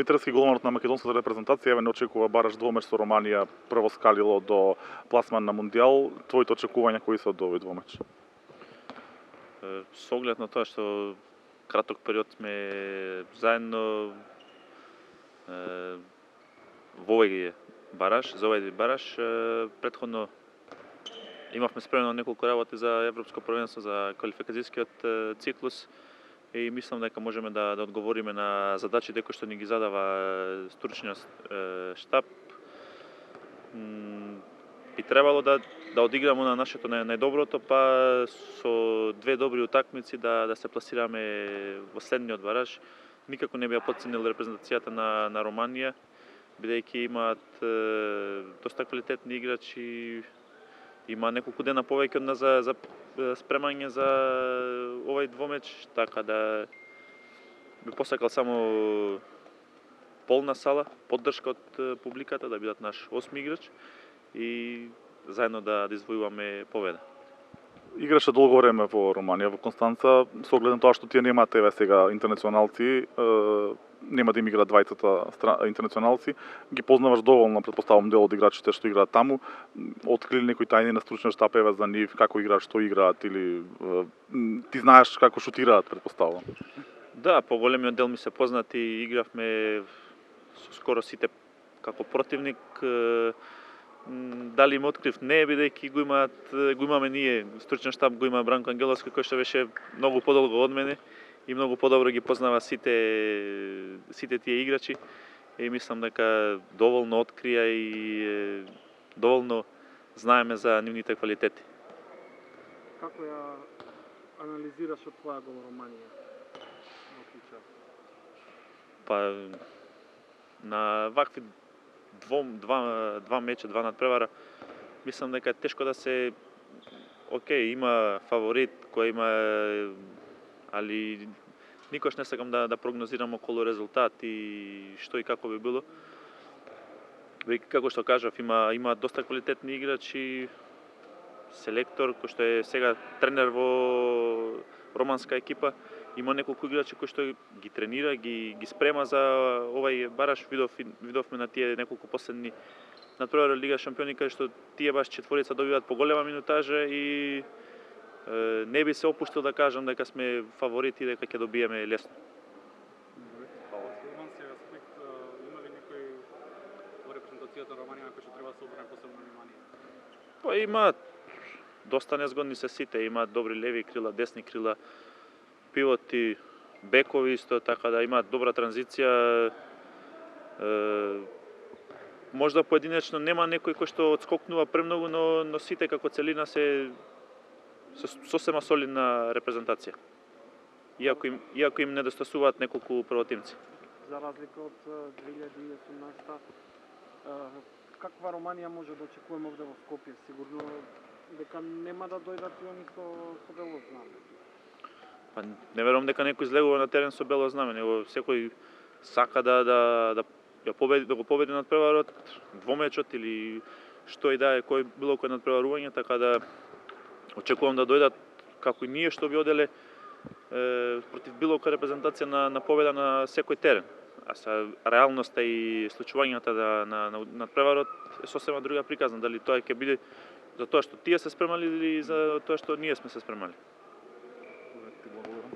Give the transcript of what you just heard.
Митревски, голманот на македонската репрезентација, еве не очекува бараш двомеч со Романија, прво скалило до пласман на Мундијал. Твоите очекувања кои се од овој двомеч? Со оглед на тоа што краток период сме заедно во овој бараш, за овој бараш, претходно имавме спремено неколку работи за европско првенство, за квалификацијскиот циклус и мислам дека можеме да одговориме на задачите кои што ни ги задава стручниот штаб. Би требало да одиграмо на нашето најдоброто, па со две добри утакмици да се пласираме во следниот бараж. Никако не би ја потценил репрезентацијата на Романија, бидејќи имаат доста квалитетни играчи, има неколку дена повеќе од нас за спремање за овој двомеч, така да би посакал само полна сала, поддршка од публиката, да бидат наш 8 играч и заедно да извојуваме победа. Играше долго време во Романија, во Констанца, со оглед на тоа што тие немаат еве сега интернационалци, нема да им играат двајцата интернационалци, ги познаваш доволно, претпоставам, дел од играчите што играат таму, открили некои тајни на стручниот штаб еве за нив, како играат, што играат или ти знаеш како шутираат, претпоставам? Да, поголемиот дел ми се познати, игравме со скоро сите како противник. Дали им открив? Не, бидејќи го имаме ние, стручен штаб го има Бранко Ангеловски, кој што беше многу подолго од мене и многу подобро ги познава сите тие играчи и мислам дека доволно открија и доволно знаеме за нивните квалитети. Како ја анализираш од твоја гол Романија? Па на вакви два меча, два надпревара, мислам дека е тешко да се има фаворит кој има, али никош не сакам да прогнозирам околу резултат и што и како би било. Како што кажав, има доста квалитетни играчи, селектор кој што е сега тренер во романска екипа, има неколку играчи кои што ги тренира, ги спрема за овај бараш. Видовме на тие неколку последни надпревари Лига шампиони каде што тие баш четворица добиваат поголема минутажа и не би се опуштил да кажам дека сме фаворити и дека ќе добиеме лесно. Има ли некој во репрезентацијата Романија кој што треба да се обрне посебно внимание? Па има доста незгодни се сите, имаат добри леви крила, десни крила, пивоти, бекови исто, така да имаат добра транзиција. Можда поединечно нема некој кој што одскокнува премногу, но сите како целина се сосема солидна репрезентација. Иако им недостасуваат неколку првотимци. За разлика од 2018, каква Романија може да очекуваме овде во Скопје? Сигурно дека нема да дојдат и они со бело знаме. Па не верувам дека некој излегува на терен со бело знаме, него секој сака да го победи надпреварот, двомечот или што и да е, било кој надпреварување, така да очекувам да дојдат како и ние што би оделе против било која репрезентација на победа на секој терен. А са реалноста и случувањата на надпреварот е сосема друга приказна, дали тоа ќе биде за тоа што тие се спремали или за тоа што ние сме се спремали. Благодарам.